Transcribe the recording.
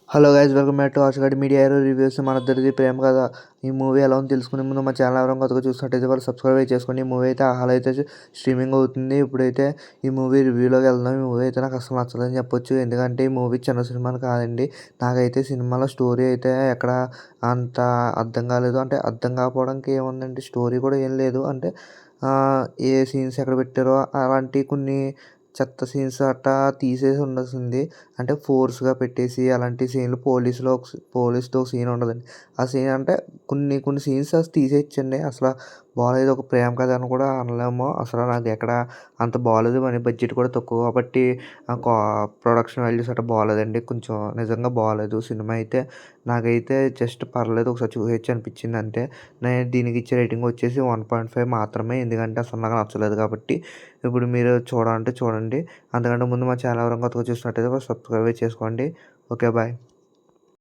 Hello guys, welcome back to ఆశగడ్ media hero reviews. మన ఇద్దరిది ప్రేమ కథ. ఈ మూవీ ఎలా ఉంది తెలుసుకునే ముందు మా ఛానల్ ఎవరైనా కొత్తగా చూసినట్టయితే వాళ్ళు సబ్స్క్రైబ్ చేసుకోండి. ఈ మూవీ అయితే హాల్ అయితే స్ట్రీమింగ్ అవుతుంది. ఇప్పుడైతే ఈ మూవీ రివ్యూలోకి వెళ్దాం. ఈ మూవీ అయితే నాకు అసలు నచ్చదని చెప్పొచ్చు. ఎందుకంటే ఈ మూవీ చిన్న సినిమాలు కాదండి. నాకైతే సినిమాలో స్టోరీ అయితే ఎక్కడ అంత అర్థం కాలేదు. అంటే అర్థం కాకపోవడానికి ఏముందండి, స్టోరీ కూడా ఏం లేదు. అంటే ఏ సీన్స్ ఎక్కడ పెట్టారో అలాంటి కొన్ని చెత్త సీన్స్ అట్టా తీసేసి ఉండాల్సింది. అంటే ఫోర్స్‌గా పెట్టేసి అలాంటి సీన్‌లు పోలీస్‌తో ఒక సీన్ ఉండదండి. ఆ సీన్ అంటే కొన్ని సీన్స్ తీసేయొచ్చండి. అసల బాలేదు. ఒక ప్రేమ కథ అని కూడా అనలేము. అసలు నాకు ఎక్కడ అంత బాలేదు. మరి బడ్జెట్ కూడా తక్కువ కాబట్టి కా ప్రొడక్షన్ వాల్యూస్ అట్లా బాలేదండి. కొంచెం నిజంగా బాలేదు సినిమా అయితే. నాకైతే జస్ట్ పర్లేదు, ఒకసారి చూసేయొచ్చు అనిపించింది అంతే. నేను దీనికి ఇచ్చే రేటింగ్ వచ్చేసి 1.5 మాత్రమే. ఎందుకంటే అసలు నాకు నచ్చలేదు కాబట్టి. ఇప్పుడు మీరు చూడాలంటే చూడండి. అంతకంటే ముందు మా ఛానల్ ఎవరైనా కొత్తగా చూసినట్టయితే సబ్స్క్రైబ్ చేసుకోండి. Okay, bye.